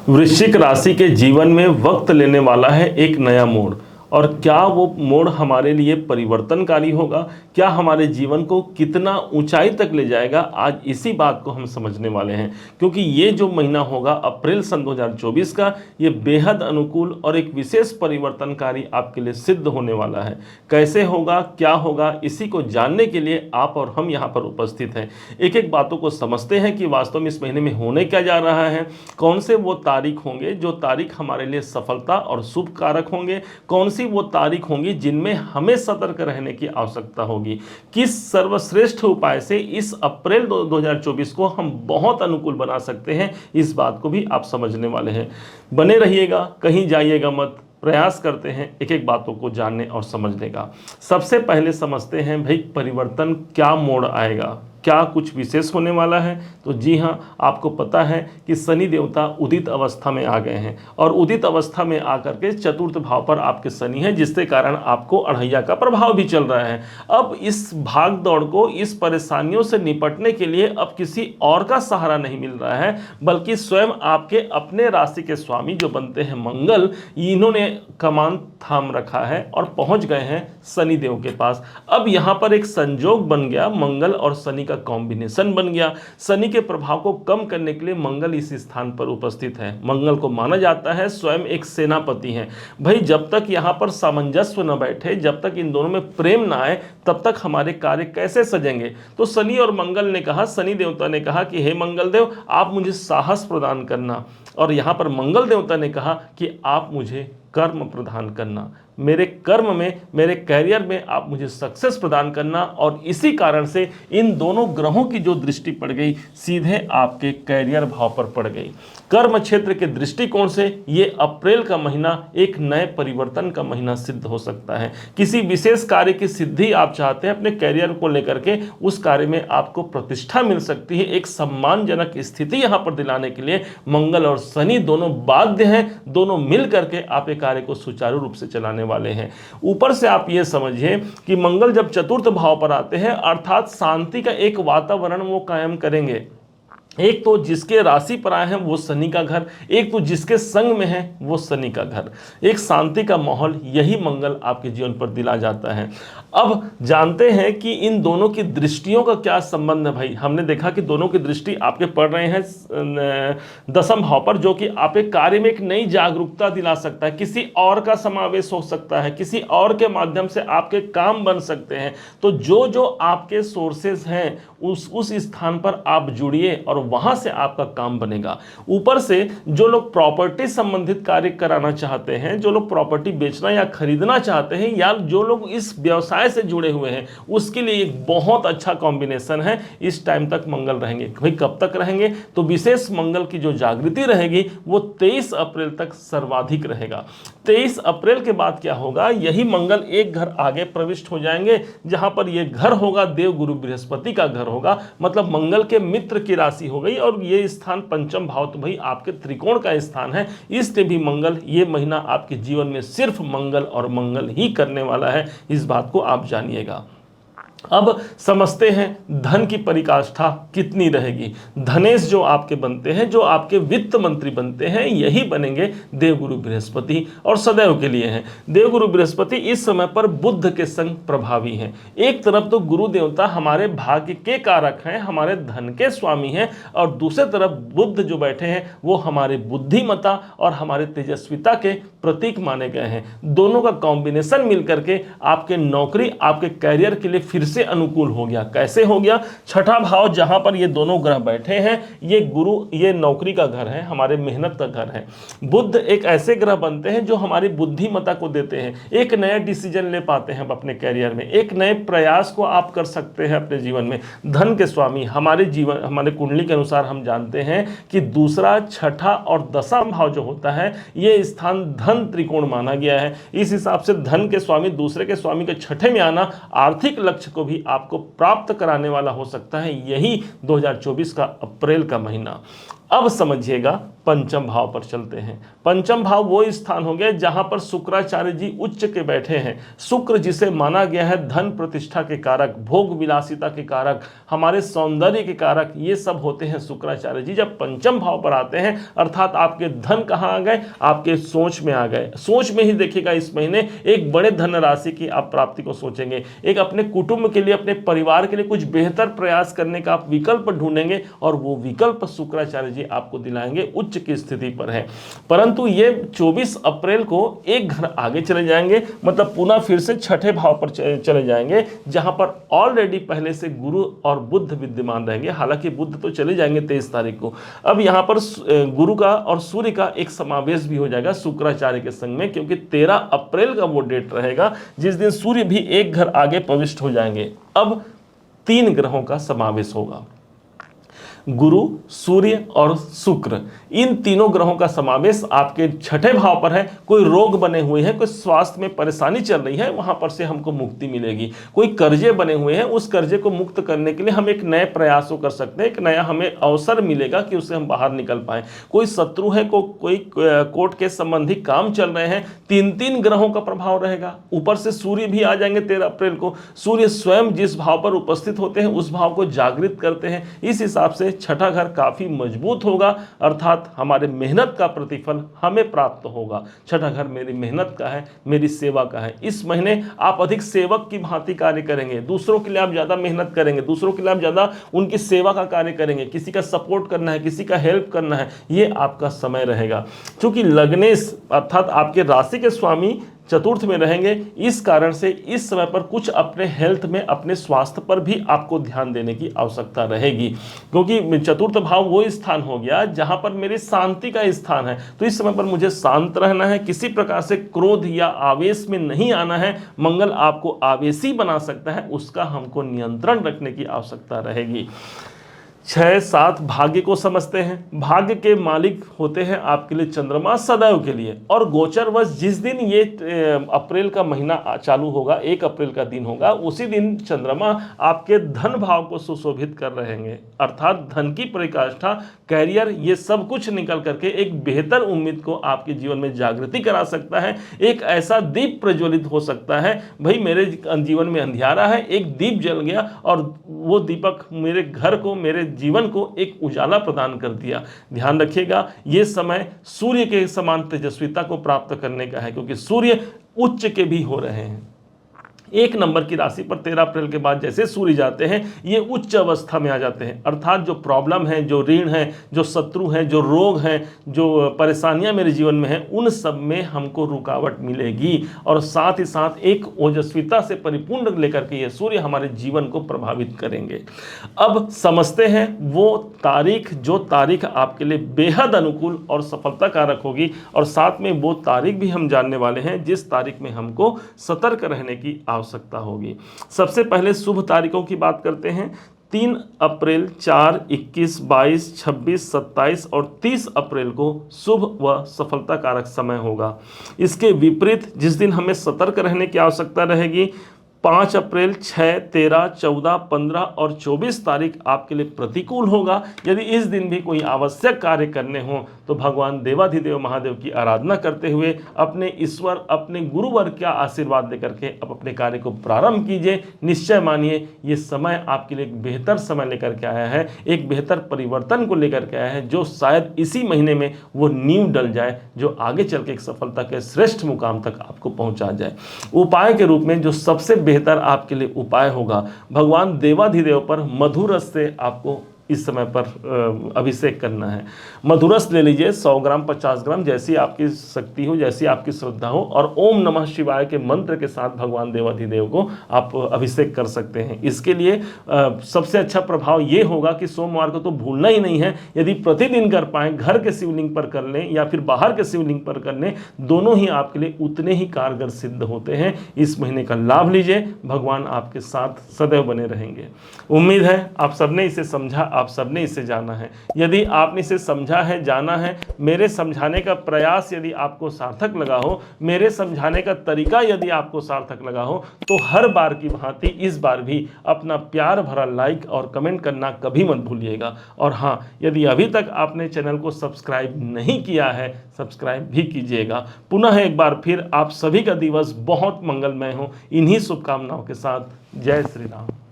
वृश्चिक राशि के जीवन में वक्त लेने वाला है एक नया मोड़। और क्या वो मोड़ हमारे लिए परिवर्तनकारी होगा, क्या हमारे जीवन को कितना ऊंचाई तक ले जाएगा, आज इसी बात को हम समझने वाले हैं। क्योंकि ये जो महीना होगा अप्रैल सन 2024 का, ये बेहद अनुकूल और एक विशेष परिवर्तनकारी आपके लिए सिद्ध होने वाला है। कैसे होगा, क्या होगा, इसी को जानने के लिए आप और हम यहाँ पर उपस्थित हैं। एक एक बातों को समझते हैं कि वास्तव में इस महीने में होने क्या जा रहा है, कौन से वो तारीख होंगे जो तारीख हमारे लिए सफलता और शुभ कारक होंगे, कौन सी वो तारीख होंगी जिनमें हमें सतर्क रहने की आवश्यकता होगी, किस सर्वश्रेष्ठ उपाय से इस अप्रैल 2024 को हम बहुत अनुकूल बना सकते हैं, इस बात को भी आप समझने वाले हैं। बने रहिएगा, कहीं जाइएगा मत। प्रयास करते हैं एक एक बातों को जानने और समझने का। सबसे पहले समझते हैं भाई, परिवर्तन क्या मोड़ आएगा, क्या कुछ विशेष होने वाला है। तो जी हाँ, आपको पता है कि शनि देवता उदित अवस्था में आ गए हैं और उदित अवस्था में आकर के चतुर्थ भाव पर आपके शनि हैं, जिसके कारण आपको अढ़ैया का प्रभाव भी चल रहा है। अब इस भाग दौड़ को, इस परेशानियों से निपटने के लिए अब किसी और का सहारा नहीं मिल रहा है, बल्कि स्वयं आपके अपने राशि के स्वामी जो बनते हैं मंगल, इन्होंने कमान थाम रखा है और पहुंच गए हैं शनि देव के पास। अब यहां पर एक संजोग बन गया, मंगल और शनि का कॉम्बिनेशन बन गया। शनि के प्रभाव को कम करने के लिए मंगल इस स्थान पर उपस्थित है। मंगल को माना जाता है स्वयं एक सेनापति हैं। भाई जब तक यहां पर सामंजस्य न बैठे, जब तक इन दोनों में प्रेम ना आए, तब तक हमारे कार्य कैसे सजेंगे। तो शनि और मंगल ने कहा, शनि देवता ने कहा कि हे मंगल देव, आप मुझे साहस प्रदान करना, और यहां पर मंगल देवता ने कहा कि आप मुझे कर्म प्रदान करना, मेरे कर्म में, मेरे कैरियर में आप मुझे सक्सेस प्रदान करना। और इसी कारण से इन दोनों ग्रहों की जो दृष्टि पड़ गई, सीधे आपके कैरियर भाव पर पड़ गई। कर्म क्षेत्र के दृष्टिकोण से ये अप्रैल का महीना एक नए परिवर्तन का महीना सिद्ध हो सकता है। किसी विशेष कार्य की सिद्धि आप चाहते हैं अपने कैरियर को लेकर के, उस कार्य में आपको प्रतिष्ठा मिल सकती है। एक सम्मानजनक स्थिति यहां पर दिलाने के लिए मंगल और शनि दोनों बाध्य हैं, दोनों मिल करके आप एक कार्य को सुचारू रूप से चलाने वाले हैं। ऊपर से आप ये समझिए कि मंगल जब चतुर्थ भाव पर आते हैं, अर्थात शांति का एक वातावरण वो कायम करेंगे। एक तो जिसके राशि पर आए हैं वो शनि का घर, एक तो जिसके संग में है वो शनि का घर। एक शांति का माहौल यही मंगल आपके जीवन पर दिला जाता है। अब जानते हैं कि इन दोनों की दृष्टियों का क्या संबंध है। भाई हमने देखा कि दोनों की दृष्टि आपके पड़ रहे हैं दसम भाव पर, जो कि आपके कार्य में एक नई जागरूकता दिला सकता है, किसी और का समावेश हो सकता है, किसी और के माध्यम से आपके काम बन सकते हैं। तो जो जो आपके सोर्सेज हैं उस स्थान पर आप जुड़िए और वहां से आपका काम बनेगा। ऊपर से जो लोग प्रॉपर्टी संबंधित कार्य कराना चाहते हैं, जो लोग प्रॉपर्टी बेचना या खरीदना चाहते हैं, या जो लोग इस व्यवसाय से जुड़े हुए हैं, उसके लिए एक बहुत अच्छा कॉम्बिनेशन है। इस टाइम तक मंगल रहेंगे। भाई कब तक रहेंगे, तो विशेष मंगल की जो जागृति रहेगी वो 23 अप्रैल तक सर्वाधिक रहेगा। 23 अप्रैल के बाद क्या होगा, यही मंगल एक घर आगे प्रविष्ट हो जाएंगे, जहां पर यह घर होगा देव गुरु बृहस्पति का घर होगा, मतलब मंगल के मित्र की राशि हो गई। और ये स्थान पंचम भाव तो भाई आपके त्रिकोण का स्थान है, इससे भी मंगल ये महीना आपके जीवन में सिर्फ मंगल और मंगल ही करने वाला है। इस बात को आप जानिएगा। अब समझते हैं धन की परिकाष्ठा कितनी रहेगी। धनेश जो आपके बनते हैं, जो आपके वित्त मंत्री बनते हैं, यही बनेंगे देवगुरु बृहस्पति, और सदैव के लिए हैं। देवगुरु बृहस्पति इस समय पर बुध के संग प्रभावी हैं। एक तरफ तो गुरु देवता हमारे भाग्य के कारक हैं, हमारे धन के स्वामी हैं, और दूसरी तरफ बुध जो बैठे हैं वो हमारे बुद्धिमता और हमारे तेजस्विता के प्रतीक माने गए हैं। दोनों का कॉम्बिनेशन मिलकर के आपके नौकरी, आपके कैरियर के लिए फिर से अनुकूल हो गया। कैसे हो गया, छठा भाव जहां पर ये दोनों ग्रह बैठे हैं, ये गुरु, ये नौकरी का घर है, हमारे मेहनत का घर है। बुध एक ऐसे ग्रह बनते हैं जो हमारी बुद्धिमत्ता को देते हैं, एक नया डिसीजन ले पाते हैं अपने कैरियर में, एक नए प्रयास को आप कर सकते हैं अपने जीवन में। धन के स्वामी हमारे जीवन, हमारे कुंडली के अनुसार हम जानते हैं कि दूसरा, छठा और दसवां भाव जो होता है, ये स्थान धन त्रिकोण माना गया है। इस हिसाब से धन के स्वामी दूसरे के स्वामी के छठे में आना आर्थिक लक्ष्य को भी आपको प्राप्त कराने वाला हो सकता है, यही 2024 का अप्रैल का महीना। अब समझिएगा, पंचम भाव पर चलते हैं। पंचम भाव वो स्थान हो गया जहां पर शुक्राचार्य जी उच्च के बैठे हैं। शुक्र जिसे माना गया है धन प्रतिष्ठा के कारक, भोग विलासिता के कारक, हमारे सौंदर्य के कारक, ये सब होते हैं शुक्राचार्य जी। जब पंचम भाव पर आते हैं अर्थात आपके धन कहाँ आ गए, आपके सोच में आ गए। सोच में ही देखिएगा इस महीने एक बड़े धन राशि की आप प्राप्ति को सोचेंगे, एक अपने कुटुंब के लिए, अपने परिवार के लिए कुछ बेहतर प्रयास करने का आप विकल्प ढूंढेंगे और वो विकल्प शुक्राचार्य जी आपको दिलाएंगे। उच्च की स्थिति पर है, परंतु ये 24 अप्रैल को एक घर आगे चले जाएंगे, मतलब पुनः फिर से छठे भाव पर चले जाएंगे जहां पर ऑलरेडी पहले से गुरु और बुध विद्यमान रहेंगे। हालांकि बुध तो चले जाएंगे 23 तारीख को, अब यहां पर गुरु का और सूर्य का एक समावेश भी हो जाएगा शुक्राचार्य के संग में, क्योंकि 13 अप्रैल का वो डेट रहेगा जिस दिन सूर्य भी एक घर आगे प्रविष्ट हो जाएंगे। अब 3 ग्रहों का समावेश होगा, गुरु, सूर्य और शुक्र, इन तीनों ग्रहों का समावेश आपके छठे भाव पर है। कोई रोग बने हुए हैं, कोई स्वास्थ्य में परेशानी चल रही है, वहां पर से हमको मुक्ति मिलेगी। कोई कर्जे बने हुए हैं, उस कर्जे को मुक्त करने के लिए हम एक नए प्रयासों कर सकते हैं, एक नया हमें अवसर मिलेगा कि उससे हम बाहर निकल पाए। कोई शत्रु है, कोई कोर्ट के संबंधी काम चल रहे हैं, 3 ग्रहों का प्रभाव रहेगा। ऊपर से सूर्य भी आ जाएंगे 13 अप्रैल को। सूर्य स्वयं जिस भाव पर उपस्थित होते हैं उस भाव को जागृत करते हैं। इस हिसाब से छठा घर काफी मजबूत होगा, अर्थात हमारे मेहनत का प्रतिफल हमें प्राप्त होगा। छठा घर मेरी मेहनत का है, मेरी सेवा का है। इस महीने आप अधिक सेवक की भांति कार्य करेंगे, दूसरों के लिए आप ज्यादा मेहनत करेंगे, दूसरों के लिए आप ज्यादा उनकी सेवा का कार्य करेंगे, किसी का सपोर्ट करना है, किसी का हेल्प करना है, ये आपका समय रहेगा। क्योंकि लग्नेश अर्थात आपके राशि के स्वामी चतुर्थ में रहेंगे, इस कारण से इस समय पर कुछ अपने हेल्थ में, अपने स्वास्थ्य पर भी आपको ध्यान देने की आवश्यकता रहेगी, क्योंकि चतुर्थ भाव वो स्थान हो गया जहां पर मेरी शांति का स्थान है। तो इस समय पर मुझे शांत रहना है, किसी प्रकार से क्रोध या आवेश में नहीं आना है। मंगल आपको आवेशी बना सकता है, उसका हमको नियंत्रण रखने की आवश्यकता रहेगी। 6, 7 भाग्य को समझते हैं। भाग्य के मालिक होते हैं आपके लिए चंद्रमा सदैव के लिए, और गोचरवश जिस दिन ये अप्रैल का महीना चालू होगा, 1 अप्रैल का दिन होगा, उसी दिन चंद्रमा आपके धन भाव को सुशोभित कर रहेंगे। अर्थात धन की परिकाष्ठा, कैरियर, ये सब कुछ निकल करके एक बेहतर उम्मीद को आपके जीवन में जागृति करा सकता है। एक ऐसा दीप प्रज्वलित हो सकता है, भाई मेरे जीवन में अंधियारा है, एक दीप जल गया और वो दीपक मेरे घर को, मेरे जीवन को एक उजाला प्रदान कर दिया। ध्यान रखिएगा, ये समय सूर्य के समान तेजस्विता को प्राप्त करने का है, क्योंकि सूर्य उच्च के भी हो रहे हैं। 1 नंबर की राशि पर 13 अप्रैल के बाद जैसे सूर्य जाते हैं, ये उच्च अवस्था में आ जाते हैं। अर्थात जो प्रॉब्लम है, जो ऋण है, जो शत्रु है, जो रोग है, जो परेशानियां मेरे जीवन में हैं, उन सब में हमको रुकावट मिलेगी, और साथ ही साथ एक ओजस्विता से परिपूर्ण लेकर के ये सूर्य हमारे जीवन को प्रभावित करेंगे। अब समझते हैं वो तारीख, जो तारीख आपके लिए बेहद अनुकूल और सफलता कारक होगी, और साथ में वो तारीख भी हम जानने वाले हैं जिस तारीख में हमको सतर्क रहने की आवश्यकता होगी। सबसे पहले शुभ तारीखों की बात करते हैं। 3 अप्रैल, 4, 21, 22, 26, 27 और 30 अप्रैल को शुभ व सफलता कारक समय होगा। इसके विपरीत जिस दिन हमें सतर्क रहने की आवश्यकता रहेगी, 5 अप्रैल, 6, 13, 14, 15 और 24 तारीख आपके लिए प्रतिकूल होगा। यदि इस दिन भी कोई आवश्यक कार्य करने हो तो भगवान देवाधिदेव महादेव की आराधना करते हुए अपने ईश्वर, अपने गुरुवर का आशीर्वाद लेकर के अब अपने कार्य को प्रारंभ कीजिए। निश्चय मानिए ये समय आपके लिए एक बेहतर समय लेकर के आया है, एक बेहतर परिवर्तन को लेकर के आया है, जो शायद इसी महीने में वो नींव डल जाए, जो आगे चल के एक सफलता के श्रेष्ठ मुकाम तक आपको पहुंचा जाए। उपाय के रूप में जो सबसे बेहतर आपके लिए उपाय होगा, भगवान देवाधिदेव पर मधुरस से आपको इस समय पर अभिषेक करना है। मधुरस ले लीजिए 100 ग्राम, 50 ग्राम, जैसी आपकी शक्ति हो, जैसी आपकी श्रद्धा हो, और ओम नमः शिवाय के मंत्र के साथ भगवान देवाधिदेव को आप अभिषेक कर सकते हैं। इसके लिए सबसे अच्छा प्रभाव ये होगा कि सोमवार को तो भूलना ही नहीं है। यदि प्रतिदिन कर पाएँ, घर के शिवलिंग पर कर लें या फिर बाहर के शिवलिंग पर कर लें, दोनों ही आपके लिए उतने ही कारगर सिद्ध होते हैं। इस महीने का लाभ लीजिए, भगवान आपके साथ सदैव बने रहेंगे। उम्मीद है आप सबने इसे समझा, आप सबने इसे जाना है। यदि आपने इसे समझा है, जाना है, मेरे समझाने का प्रयास यदि आपको सार्थक लगा हो, मेरे समझाने का तरीका यदि आपको सार्थक लगा हो, तो हर बार की भांति इस बार भी अपना प्यार भरा लाइक और कमेंट करना कभी मत भूलिएगा। और हाँ, यदि अभी तक आपने चैनल को सब्सक्राइब नहीं किया है, सब्सक्राइब भी कीजिएगा। पुनः एक बार फिर आप सभी का दिवस बहुत मंगलमय हो, इन्हीं शुभकामनाओं के साथ। जय श्री राम।